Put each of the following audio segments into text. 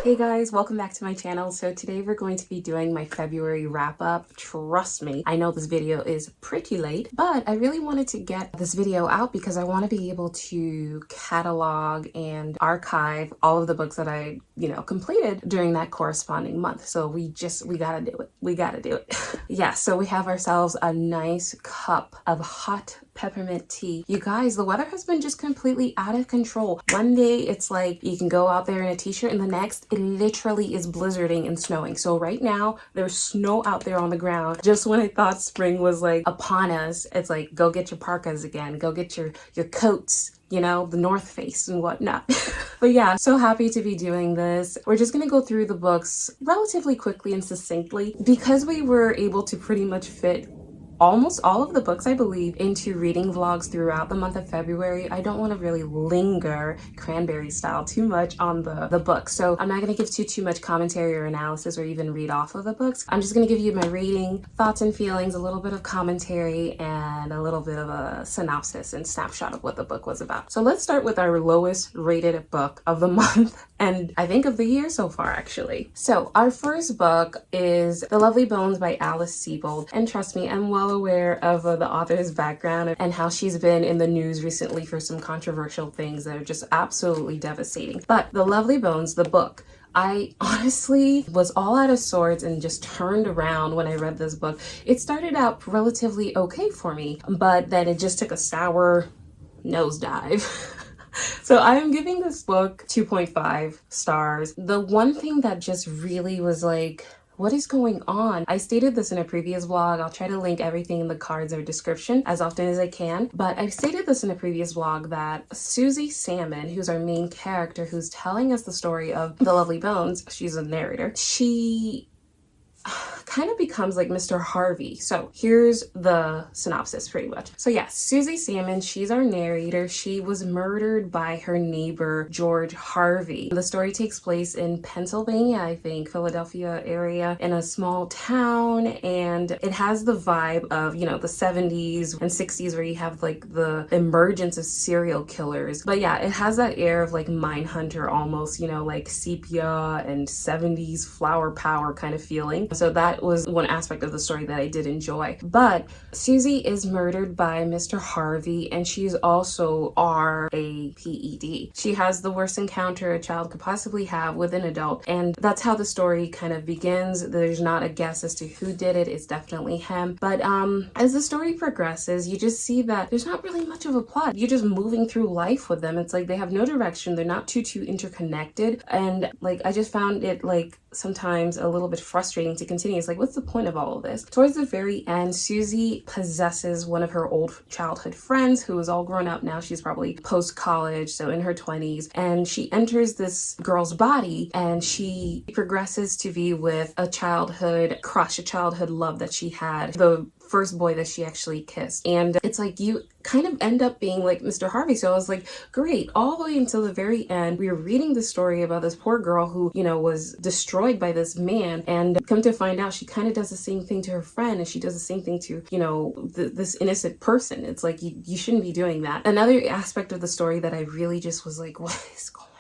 Hey guys, welcome back to my channel. So today we're going to be doing my February wrap up. Trust me, I know this video is pretty late, but I really wanted to get this video out because I want to be able to catalog and archive all of the books that I, completed during that corresponding month. So we gotta do it. We gotta do it. Yeah, so we have ourselves a nice cup of hot peppermint tea. You guys, the weather has been just completely out of control. One day it's like you can go out there in a t-shirt, and the next it literally is blizzarding and snowing. So right now there's snow out there on the ground. Just when I thought spring was like upon us, it's like go get your parkas again, go get your coats, the North Face and whatnot. But yeah, so happy to be doing this. We're just gonna go through the books relatively quickly and succinctly because we were able to pretty much fit almost all of the books, I believe, into reading vlogs throughout the month of February. I don't want to really linger cranberry style too much on the book. So I'm not going to give too much commentary or analysis or even read off of the books. I'm just going to give you my reading, thoughts and feelings, a little bit of commentary, and a little bit of a synopsis and snapshot of what the book was about. So let's start with our lowest rated book of the month and I think of the year so far, actually. So our first book is The Lovely Bones by Alice Sebold. And trust me, I'm well aware of the author's background and how she's been in the news recently for some controversial things that are just absolutely devastating. But The Lovely Bones, the book, I honestly was all out of sorts and just turned around when I read this book. It started out relatively okay for me, but then it just took a sour nosedive. So I am giving this book 2.5 stars. The one thing that just really was like, what is going on? I stated this in a previous vlog. I'll try to link everything in the cards or description as often as I can. But I stated this in a previous vlog that Susie Salmon, who's our main character, who's telling us the story of The Lovely Bones, she's a narrator, she kind of becomes like Mr. Harvey. So here's the synopsis pretty much. So yeah, Susie Salmon, she's our narrator. She was murdered by her neighbor, George Harvey. The story takes place in Pennsylvania, I think, Philadelphia area, in a small town. And it has the vibe of, the 70s and 60s where you have like the emergence of serial killers. But yeah, it has that air of like Mindhunter almost, like sepia and 70s flower power kind of feeling. So that was one aspect of the story that I did enjoy. But Susie is murdered by Mr. Harvey, and she's also RAPED. She has the worst encounter a child could possibly have with an adult, and that's how the story kind of begins. There's not a guess as to who did it. It's definitely him. But as the story progresses, you just see that there's not really much of a plot. You're just moving through life with them. It's like they have no direction. They're not too interconnected, and like I just found it like sometimes a little bit frustrating to continue. It's like, what's the point of all of this? Towards the very end, Susie possesses one of her old childhood friends who is all grown up now. She's probably post-college, so in her 20s, and she enters this girl's body and she progresses to be with a childhood crush, a childhood love that she had, the first boy that she actually kissed. And it's like you kind of end up being like Mr. Harvey. So I was like, great, all the way until the very end, we were reading the story about this poor girl who, was destroyed by this man, and come to find out she kind of does the same thing to her friend, and she does the same thing to, this innocent person. It's like, you shouldn't be doing that. Another aspect of the story that I really just was like, what is going on?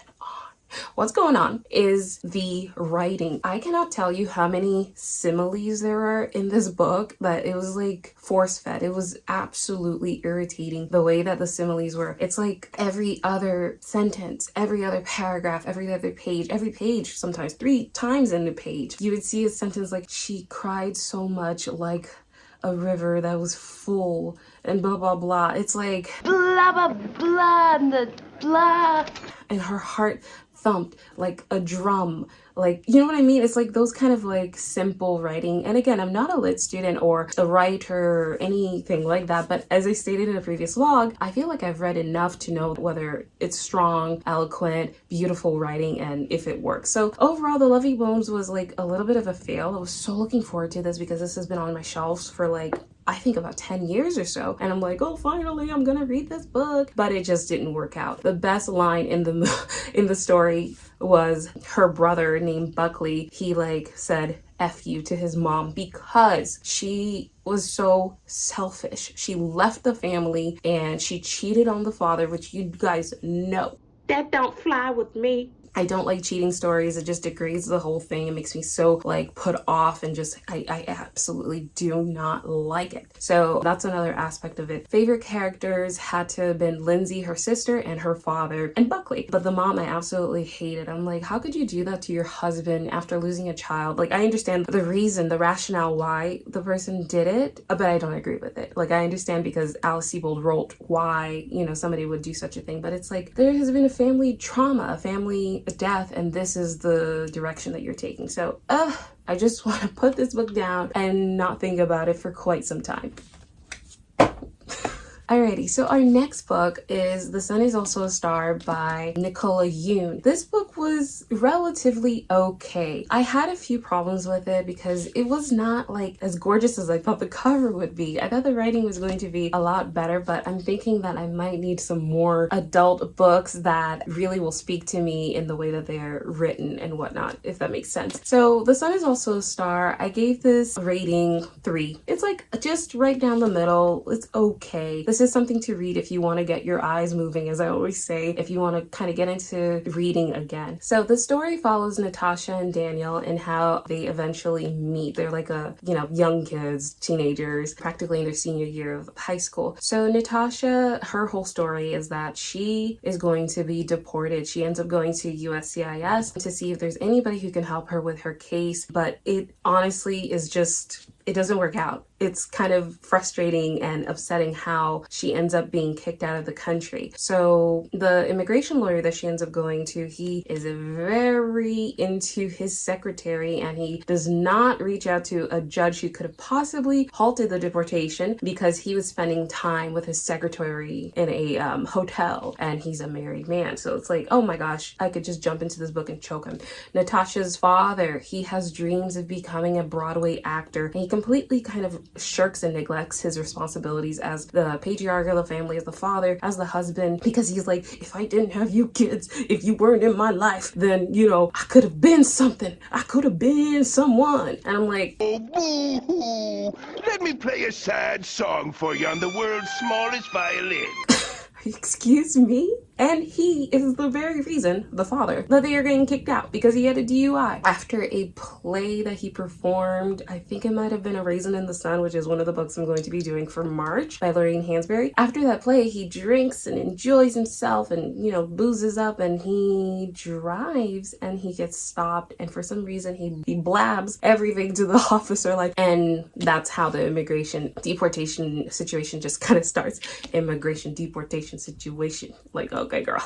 What's going on is the writing. I cannot tell you how many similes there are in this book that it was like force-fed. It was absolutely irritating the way that the similes were. It's like every other sentence, every other paragraph, every other page, every page, sometimes 3 times in the page, you would see a sentence like, she cried so much like a river that was full, and blah blah blah. It's like blah blah blah and the blah, and her heart thumped like a drum. Like, you know what I mean? It's like those kind of like simple writing. And again, I'm not a lit student or a writer or anything like that, but as I stated in a previous vlog, I feel like I've read enough to know whether it's strong, eloquent, beautiful writing, and if it works. So overall, The Lovely Bones was like a little bit of a fail. I was so looking forward to this because this has been on my shelves for like, I think about 10 years or so. And I'm like, oh, finally, I'm gonna read this book. But it just didn't work out. The best line in the story was her brother named Buckley. He like said F you to his mom because she was so selfish. She left the family and she cheated on the father, which you guys know that don't fly with me. I don't like cheating stories. It just degrades the whole thing. It makes me so like put off and just, I absolutely do not like it. So that's another aspect of it. Favorite characters had to have been Lindsay, her sister, and her father, and Buckley. But the mom, I absolutely hated. I'm like, how could you do that to your husband after losing a child? Like, I understand the reason, the rationale why the person did it, but I don't agree with it. Like, I understand because Alice Sebold wrote why, you know, somebody would do such a thing, but it's like, there has been a family trauma, a family death, and this is the direction that you're taking. So, I just want to put this book down and not think about it for quite some time. Alrighty, so our next book is The Sun Is Also a Star by Nicola Yoon. This book was relatively okay. I had a few problems with it because it was not like as gorgeous as I thought the cover would be. I thought the writing was going to be a lot better, but I'm thinking that I might need some more adult books that really will speak to me in the way that they're written and whatnot, if that makes sense. So The Sun Is Also a Star, I gave this rating 3. It's like just right down the middle. It's okay. This is something to read if you want to get your eyes moving, as I always say, if you want to kind of get into reading again. So the story follows Natasha and Daniel and how they eventually meet. They're like young kids, teenagers, practically in their senior year of high school. So Natasha, her whole story is that she is going to be deported. She ends up going to USCIS to see if there's anybody who can help her with her case, but it honestly is just, it doesn't work out. It's kind of frustrating and upsetting how she ends up being kicked out of the country. So the immigration lawyer that she ends up going to, he is very into his secretary, and he does not reach out to a judge who could have possibly halted the deportation because he was spending time with his secretary in a hotel, and he's a married man. So it's like, oh my gosh, I could just jump into this book and choke him. Natasha's father, he has dreams of becoming a Broadway actor, and he completely kind of shirks and neglects his responsibilities as the patriarch of the family, as the father, as the husband, because he's like, if I didn't have you kids, if you weren't in my life, then, you know, I could have been something. I could have been someone. And I'm like, oh, boo-hoo. Let me play a sad song for you on the world's smallest violin. Excuse me? And he is the very reason, the father, that they are getting kicked out because he had a DUI. After a play that he performed, I think it might have been A Raisin in the Sun, which is one of the books I'm going to be doing for March by Lowry and Hansberry. After that play, he drinks and enjoys himself and, you know, boozes up, and he drives and he gets stopped. And for some reason, he blabs everything to the officer, like, and that's how the immigration deportation situation just kind of starts. Immigration deportation situation. Like, okay, girl.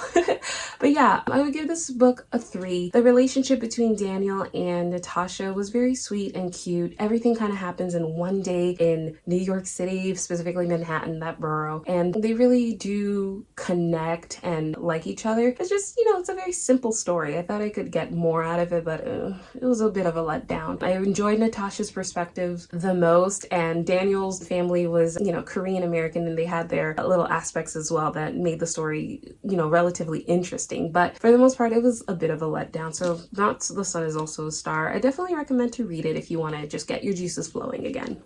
But yeah, I would give this book a 3. The relationship between Daniel and Natasha was very sweet and cute. Everything kind of happens in one day in New York City, specifically Manhattan, that borough. And they really do connect and like each other. It's just, you know, it's a very simple story. I thought I could get more out of it, but it was a bit of a letdown. I enjoyed Natasha's perspective the most, and Daniel's family was, you know, Korean American, and they had their little aspects as well that made the story, you know, relatively interesting. But for the most part, it was a bit of a letdown. So not The Sun Is Also a Star. I definitely recommend to read it if you want to just get your juices flowing again.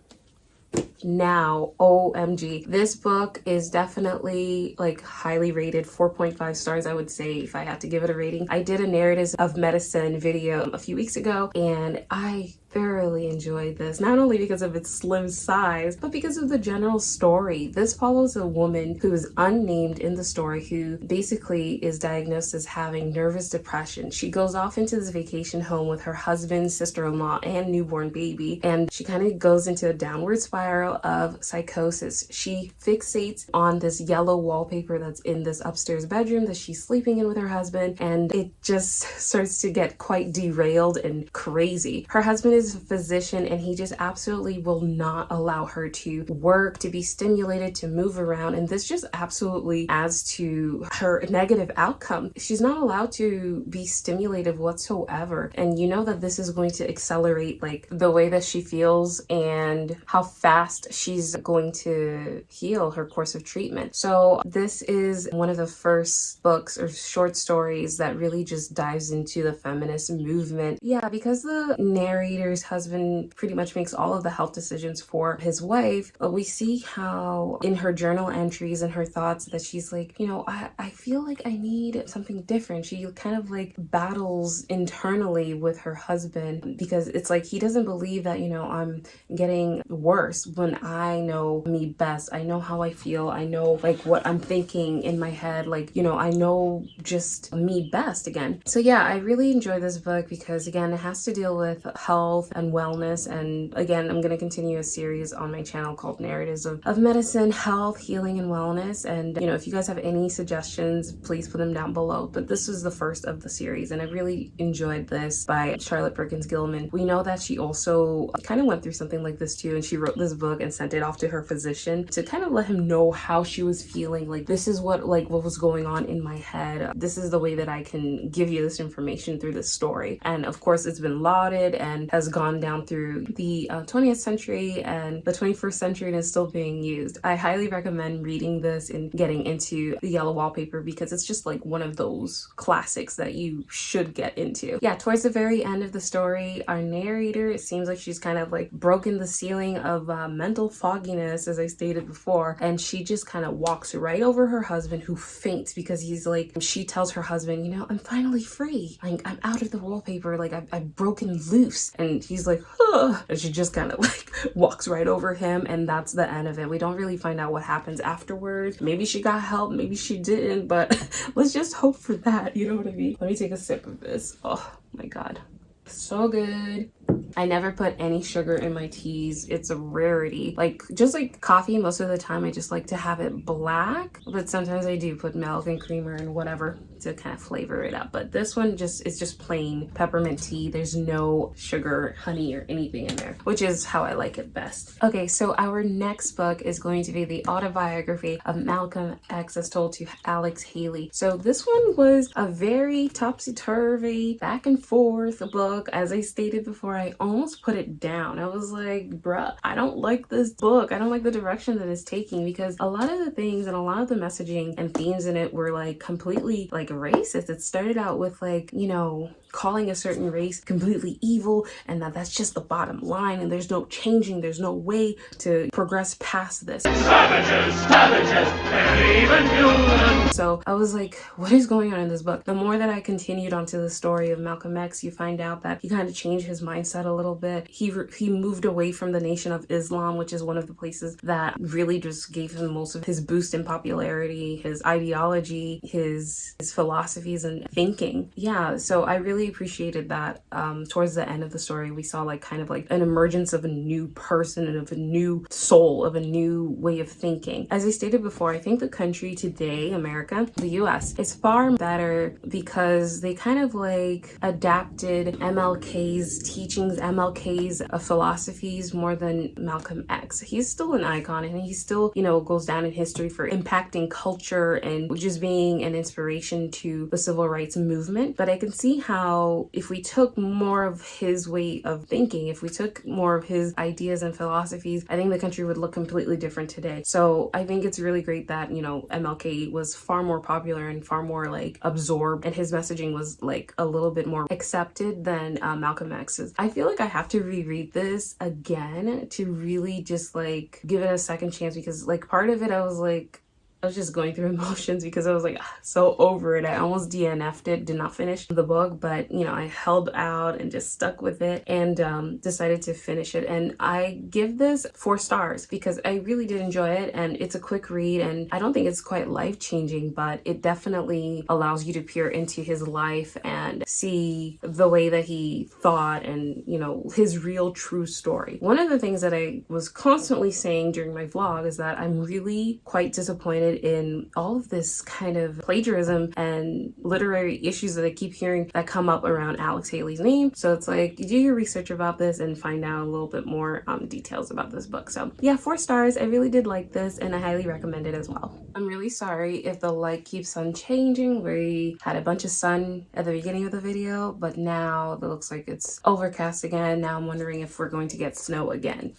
Now, OMG, this book is definitely like highly rated, 4.5 stars, I would say, if I had to give it a rating. I did a Narratives of Medicine video a few weeks ago, and I thoroughly enjoyed this, not only because of its slim size, but because of the general story. This follows a woman who is unnamed in the story, who basically is diagnosed as having nervous depression. She goes off into this vacation home with her husband, sister-in-law, and newborn baby, and she kind of goes into a downward spiral of psychosis. She fixates on this yellow wallpaper that's in this upstairs bedroom that she's sleeping in with her husband, and it just starts to get quite derailed and crazy. Her husband is a physician, and he just absolutely will not allow her to work, to be stimulated, to move around, and this just absolutely adds to her negative outcome. She's not allowed to be stimulated whatsoever, and you know that this is going to accelerate like the way that she feels and how fast first she's going to heal her course of treatment. So this is one of the first books or short stories that really just dives into the feminist movement. Yeah, because the narrator's husband pretty much makes all of the health decisions for his wife, we see how in her journal entries and her thoughts that she's like, you know, I feel like I need something different. She kind of like battles internally with her husband because it's like he doesn't believe that, you know, I'm getting worse when I know me best. I know how I feel. I know like what I'm thinking in my head. Like, you know, I know just me best again. So yeah, I really enjoy this book because again, it has to deal with health and wellness. And again, I'm going to continue a series on my channel called Narratives of Medicine, Health, Healing, and Wellness. And, you know, if you guys have any suggestions, please put them down below. But this was the first of the series and I really enjoyed this by Charlotte Perkins Gilman. We know that she also kind of went through something like this too, and she wrote this book and sent it off to her physician to kind of let him know how she was feeling. Like, this is what was going on in my head. This is the way that I can give you this information through this story. And of course, it's been lauded and has gone down through the 20th century and the 21st century and is still being used. I highly recommend reading this and getting into The Yellow Wallpaper because it's just like one of those classics that you should get into. Yeah, towards the very end of the story, our narrator, it seems like she's kind of like broken the ceiling of mental fogginess, as I stated before, and she just kind of walks right over her husband, who faints because he's like, she tells her husband, you know, I'm finally free. Like, I'm out of the wallpaper. Like, I've broken loose. And he's like, huh. And she just kind of like walks right over him, and that's the end of it. We don't really find out what happens afterwards. Maybe she got help, maybe she didn't, but let's just hope for that. You know what I mean? Let me take a sip of this. Oh my God. So good. I never put any sugar in my teas. It's a rarity. Like, just like coffee, most of the time I just like to have it black, but sometimes I do put milk and creamer and whatever to kind of flavor it up. But this one is just plain peppermint tea. There's no sugar, honey, or anything in there, which is how I like it best. Okay, so our next book is going to be The Autobiography of Malcolm X, as told to Alex Haley. So this one was a very topsy-turvy, back and forth book. As I stated before, I almost put it down. I was like, bruh, I don't like this book. I don't like the direction that it's taking, because a lot of the things and a lot of the messaging and themes in it were like completely like racist. It started out with like, you know, calling a certain race completely evil, and that's just the bottom line, and there's no changing, there's no way to progress past this. Savages, savages, and even human. So I was like, what is going on in this book? The more that I continued onto the story of Malcolm X, you find out that he kind of changed his mindset a little bit. He moved away from the Nation of Islam, which is one of the places that really just gave him most of his boost in popularity, his ideology, his philosophies and thinking. Yeah, so I really appreciated that. Towards the end of the story, we saw like kind of like an emergence of a new person and of a new soul, of a new way of thinking. As I stated before, I think the country today, America, the US, is far better because they kind of like adapted MLK's teachings, MLK's philosophies more than Malcolm X. He's still an icon, and he still, you know, goes down in history for impacting culture and just being an inspiration to the civil rights movement. But I can see how if we took more of his way of thinking, if we took more of his ideas and philosophies, I think the country would look completely different today. So I think it's really great that, you know, MLK was far more popular and far more like absorbed, and his messaging was like a little bit more accepted than Malcolm X's. I feel like I have to reread this again to really just like give it a second chance, because like part of it I was just going through emotions because I was like so over it. I almost DNF'd it, did not finish the book, but you know, I held out and just stuck with it and decided to finish it. And I give this 4 stars because I really did enjoy it, and it's a quick read, and I don't think it's quite life-changing, but it definitely allows you to peer into his life and see the way that he thought and, you know, his real true story. One of the things that I was constantly saying during my vlog is that I'm really quite disappointed interested in all of this kind of plagiarism and literary issues that I keep hearing that come up around Alex Haley's name. So it's like, do your research about this and find out a little bit more details about this book. So yeah, 4 stars. I really did like this and I highly recommend it as well. I'm really sorry if the light keeps on changing. We had a bunch of sun at the beginning of the video, but now it looks like it's overcast again. Now I'm wondering if we're going to get snow again.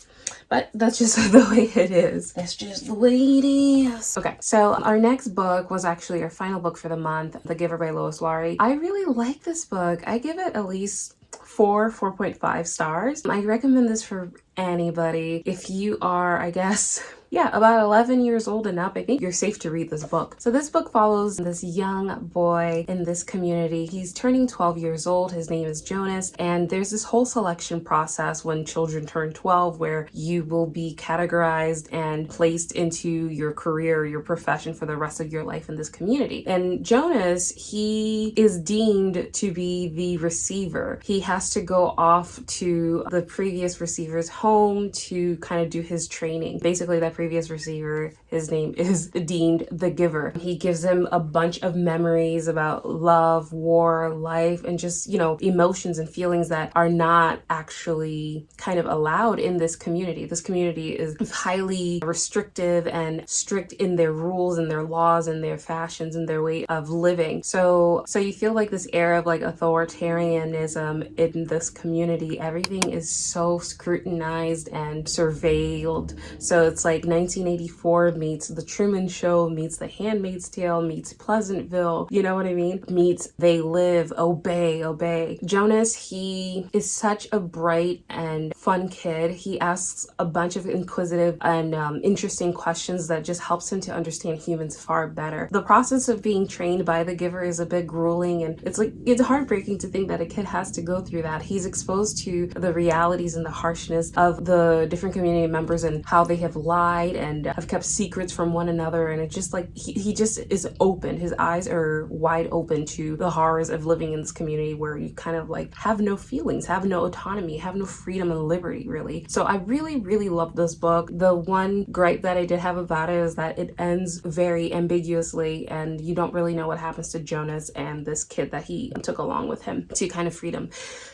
But that's just the way it is. That's just the way it is. Okay, so our next book was actually our final book for the month, The Giver by Lois Lowry. I really like this book. I give it at least 4.5 stars. I recommend this for anybody. If you are, I guess, yeah, about 11 years old and up, I think you're safe to read this book. So this book follows this young boy in this community. He's turning 12 years old. His name is Jonas. And there's this whole selection process when children turn 12 where you will be categorized and placed into your career, your profession for the rest of your life in this community. And Jonas, he is deemed to be the receiver. He has to go off to the previous receiver's home to kind of do his training. Basically, that previous receiver, his name is deemed the Giver. He gives him a bunch of memories about love, war, life, and just, you know, emotions and feelings that are not actually kind of allowed in this community. This community is highly restrictive and strict in their rules and their laws and their fashions and their way of living. So you feel like this era of like authoritarianism in this community, everything is so scrutinized and surveilled. So it's like 1984 meets The Truman Show, meets The Handmaid's Tale, meets Pleasantville, you know what I mean? Meets They Live, Obey. Jonas, he is such a bright and fun kid. He asks a bunch of inquisitive and interesting questions that just helps him to understand humans far better. The process of being trained by the Giver is a bit grueling, and it's heartbreaking to think that a kid has to go through that. He's exposed to the realities and the harshness of the different community members and how they have lied and have kept secrets from one another, and it just like he just is open. His eyes are wide open to the horrors of living in this community where you kind of like have no feelings, have no autonomy, have no freedom and liberty, really. So I really love this book. The one gripe that I did have about it is that it ends very ambiguously and you don't really know what happens to Jonas and this kid that he took along with him to kind of freedom.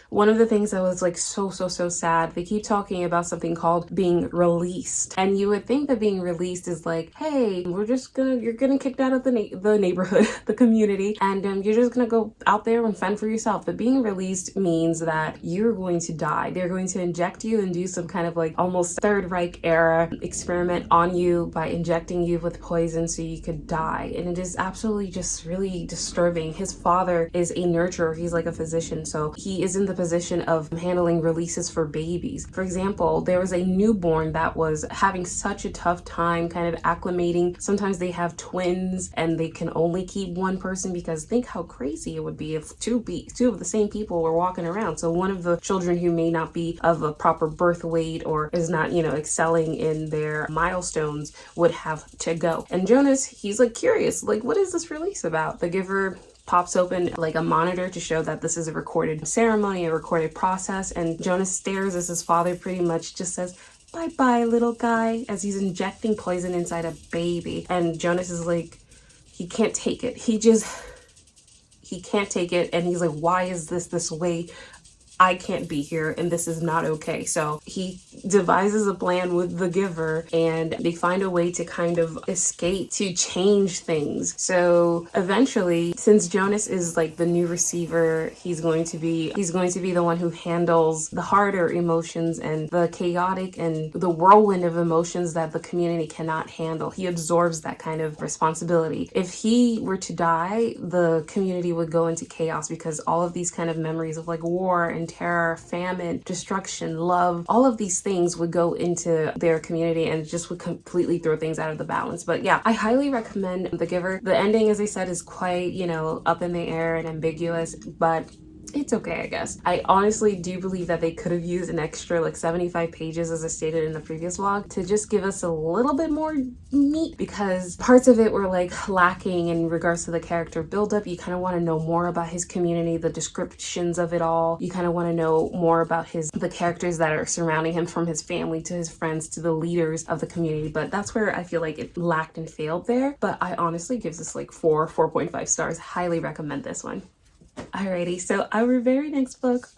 One of the things that was like so sad, they keep talking about something called being released. And you would think that being released is like, hey, you're gonna kicked out of the neighborhood, the community, and you're just gonna go out there and fend for yourself. But being released means that you're going to die. They're going to inject you and do some kind of like almost Third Reich era experiment on you by injecting you with poison so you could die. And it is absolutely just really disturbing. His father is a nurturer. He's like a physician. So he is in the position of handling releases for babies. For example, there was a newborn that was having such a tough time kind of acclimating. Sometimes they have twins and they can only keep one person, because think how crazy it would be if two of the same people were walking around. So one of the children who may not be of a proper birth weight or is not, you know, excelling in their milestones would have to go. And Jonas, he's like curious, like, what is this release about? The Giver pops open like a monitor to show that this is a recorded ceremony, a recorded process, and Jonas stares as his father pretty much just says, "Bye-bye, little guy," as he's injecting poison inside a baby. And Jonas is like, he can't take it. He can't take it, and he's like, why is this way? I can't be here and this is not okay. So he devises a plan with the Giver and they find a way to kind of escape, to change things. So eventually, since Jonas is like the new receiver, he's going to be the one who handles the harder emotions and the chaotic and the whirlwind of emotions that the community cannot handle. He absorbs that kind of responsibility. If he were to die, the community would go into chaos because all of these kind of memories of like war and terror, famine, destruction, love, all of these things would go into their community and just would completely throw things out of the balance. But yeah, I highly recommend The Giver. The ending, as I said, is quite, you know, up in the air and ambiguous, but it's okay, I guess. I honestly do believe that they could have used an extra like 75 pages, as I stated in the previous vlog, to just give us a little bit more meat, because parts of it were like lacking in regards to the character buildup. You kind of want to know more about his community, the descriptions of it all. You kind of want to know more about the characters that are surrounding him, from his family to his friends to the leaders of the community. But that's where I feel like it lacked and failed there. But I honestly give this like 4.5 stars. Highly recommend this one. Alrighty, so our very next book,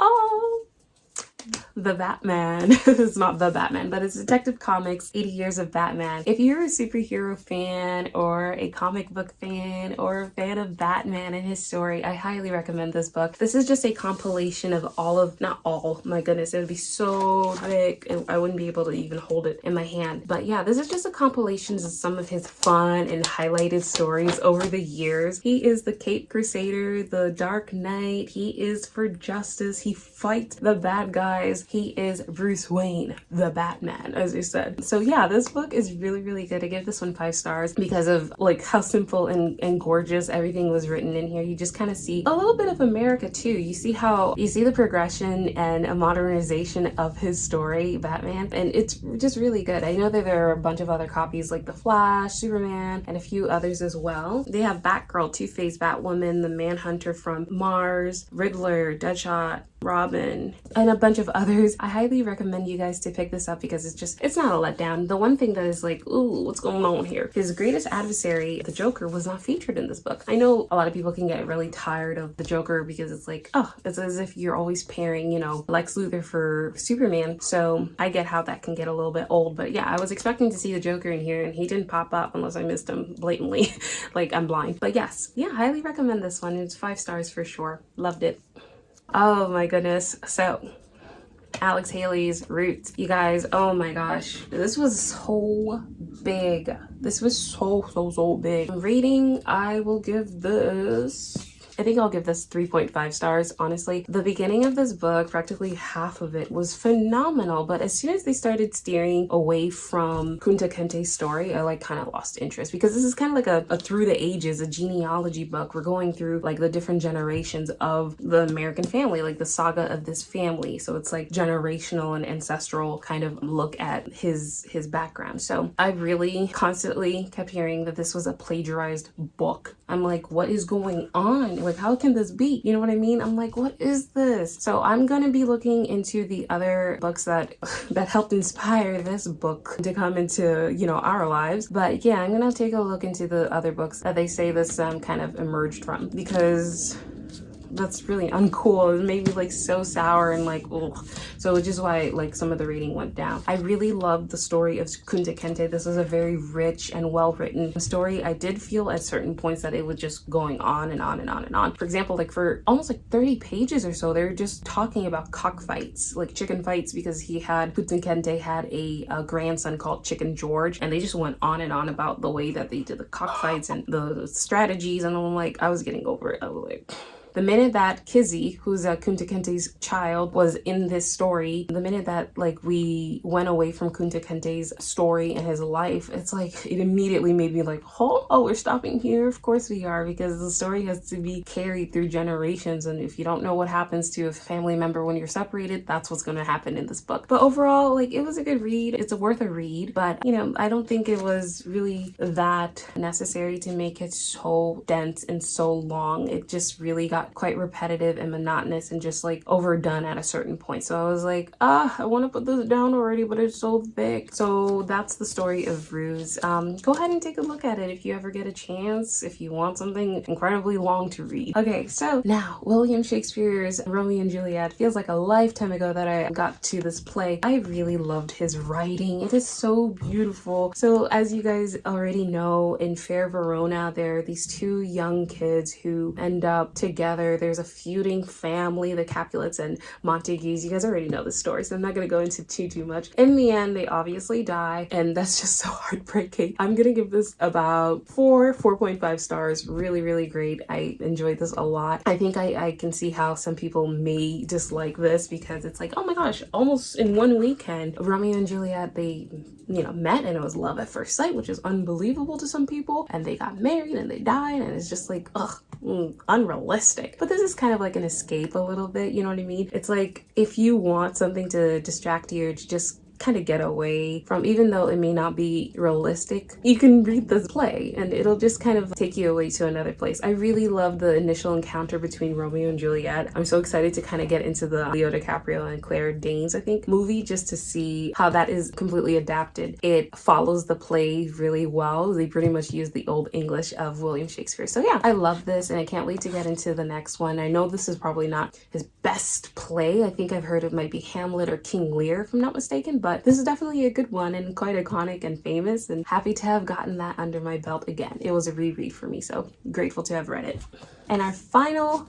The Batman. It's not The Batman, but it's Detective Comics 80 Years of Batman. If you're a superhero fan or a comic book fan or a fan of Batman and his story, I highly recommend this book. This is just a compilation of all of, not all, my goodness, it would be so big and I wouldn't be able to even hold it in my hand. But yeah, this is just a compilation of some of his fun and highlighted stories over the years. He is the Caped Crusader, the Dark Knight. He is for justice. He fights the bad guys. He is Bruce Wayne, the Batman, as you said. So yeah, this book is really, really good. I give this one 5 stars because of like how simple and gorgeous everything was written in here. You just kind of see a little bit of America too. You see the progression and a modernization of his story, Batman, and it's just really good. I know that there are a bunch of other copies like The Flash, Superman, and a few others as well. They have Batgirl, Two-Face, Batwoman, the Manhunter from Mars, Riddler, Deadshot, Robin, and a bunch of others. I highly recommend you guys to pick this up because it's not a letdown. The one thing that is like, ooh, what's going on here? His greatest adversary, the Joker, was not featured in this book. I know a lot of people can get really tired of the Joker because it's like, oh, it's as if you're always pairing, you know, Lex Luthor for Superman. So I get how that can get a little bit old, but yeah, I was expecting to see the Joker in here and he didn't pop up unless I missed him blatantly. Like, I'm blind. But yes, yeah, highly recommend this one. It's 5 stars for sure. Loved it. Oh my goodness. So Alex Haley's Roots, you guys, oh my gosh, this was so big. This was so big. Rating, I will give this, I think I'll give this 3.5 stars, honestly. The beginning of this book, practically half of it was phenomenal, but as soon as they started steering away from Kunta Kinte's story, I like kind of lost interest, because this is kind of like a through the ages, a genealogy book. We're going through like the different generations of the American family, like the saga of this family. So it's like generational and ancestral kind of look at his background. So I really constantly kept hearing that this was a plagiarized book. I'm like, what is going on? Like, how can this be? You know what I mean? I'm like, what is this? So I'm gonna be looking into the other books that helped inspire this book to come into, you know, our lives. But yeah, I'm gonna take a look into the other books that they say this kind of emerged from, because that's really uncool. It made me like so sour and like, ugh. So which is why like some of the rating went down. I really loved the story of Kunta Kinte. This was a very rich and well-written story. I did feel at certain points that it was just going on and on and on and on. For example, like for almost like 30 pages or so, they were just talking about cockfights, like chicken fights, because Kunta Kinte had a grandson called Chicken George, and they just went on and on about the way that they did the cockfights and the strategies, and I'm like, I was getting over it. I was like, the minute that Kizzy, who's Kunta Kinte's child, was in this story, the minute that like we went away from Kunta Kinte's story and his life, it's like it immediately made me like, oh, we're stopping here? Of course we are, because the story has to be carried through generations, and if you don't know what happens to a family member when you're separated, that's what's going to happen in this book. But overall, like, it was a good read. It's worth a read, but you know, I don't think it was really that necessary to make it so dense and so long. It just really got quite repetitive and monotonous and just like overdone at a certain point. So I was like, I want to put this down already, but it's so thick. So that's the story of Ruse. Go ahead and take a look at it if you ever get a chance, if you want something incredibly long to read. Okay, so now William Shakespeare's Romeo and Juliet. Feels like a lifetime ago that I got to this play. I really loved his writing. It is so beautiful. So as you guys already know, in Fair Verona, there are these 2 young kids who end up together. There's a feuding family, the Capulets and Montagues. You guys already know the story, so I'm not going to go into too much. In the end, they obviously die, and that's just so heartbreaking. I'm going to give this about 4.5 stars. Really, really great. I enjoyed this a lot. I think I can see how some people may dislike this because it's like, oh my gosh, almost in one weekend, Romeo and Juliet, they, you know, met and it was love at first sight, which is unbelievable to some people, and they got married and they died, and it's just like, ugh, unrealistic. But this is kind of like an escape a little bit, you know what I mean? It's like if you want something to distract you or to just kind of get away from, even though it may not be realistic, you can read this play and it'll just kind of take you away to another place. I really love the initial encounter between Romeo and Juliet. I'm so excited to kind of get into the Leo DiCaprio and Claire Danes, I think, movie, just to see how that is completely adapted. It follows the play really well. They pretty much use the Old English of William Shakespeare. So yeah, I love this and I can't wait to get into the next one. I know this is probably not his best play. I think I've heard it might be Hamlet or King Lear, if I'm not mistaken, but this is definitely a good one and quite iconic and famous, and happy to have gotten that under my belt again. It was a reread for me, so grateful to have read it. And our final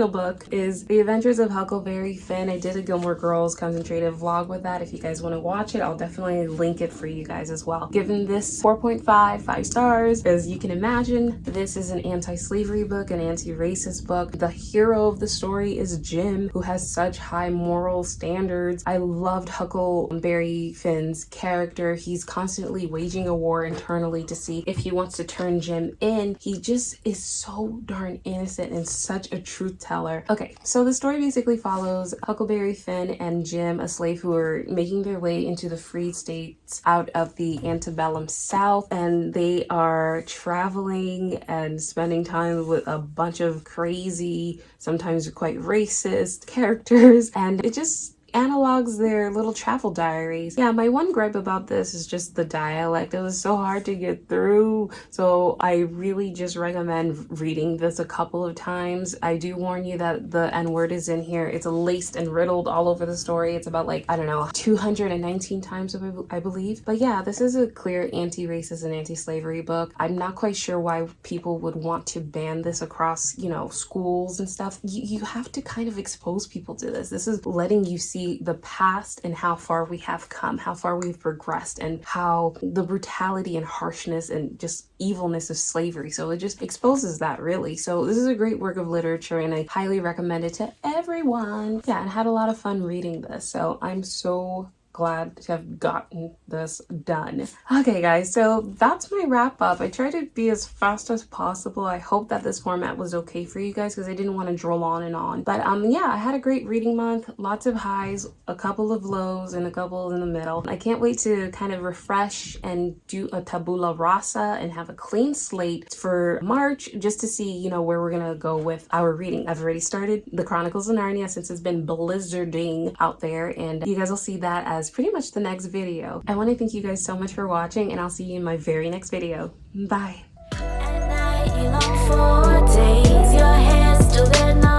book is The Adventures of Huckleberry Finn. I did a Gilmore Girls concentrated vlog with that. If you guys want to watch it, I'll definitely link it for you guys as well. Given this 4.5, 5 stars. As you can imagine, this is an anti-slavery book, an anti-racist book. The hero of the story is Jim, who has such high moral standards. I loved Huckleberry Finn's character. He's constantly waging a war internally to see if he wants to turn Jim in. He just is so darn innocent and such a truth teller. Okay, so the story basically follows Huckleberry Finn and Jim, a slave who are making their way into the free states out of the antebellum South, and they are traveling and spending time with a bunch of crazy, sometimes quite racist characters, and it just analogs their little travel diaries. Yeah, my one gripe about this is just the dialect. It was so hard to get through, so I really just recommend reading this a couple of times. I do warn you that the N-word is in here. It's laced and riddled all over the story. It's about, like, I don't know, 219 times I believe. But yeah, this is a clear anti-racist and anti-slavery book. I'm not quite sure why people would want to ban this across, you know, schools and stuff. You have to kind of expose people to this. This is letting you see the past and how far we have come, how far we've progressed, and how the brutality and harshness and just evilness of slavery. So it just exposes that, really. So this is a great work of literature and I highly recommend it to everyone. Yeah, and I had a lot of fun reading this. So I'm so glad to have gotten this done. Okay guys, so that's my wrap up. I tried to be as fast as possible. I hope that this format was okay for you guys because I didn't want to droll on and on. But yeah, I had a great reading month, lots of highs, a couple of lows, and a couple in the middle. I can't wait to kind of refresh and do a tabula rasa and have a clean slate for March, just to see, you know, where we're gonna go with our reading. I've already started the Chronicles of Narnia since it's been blizzarding out there, and you guys will see that as pretty much the next video. I want to thank you guys so much for watching, and I'll see you in my very next video. Bye. At night, you long for days, your hair's still there.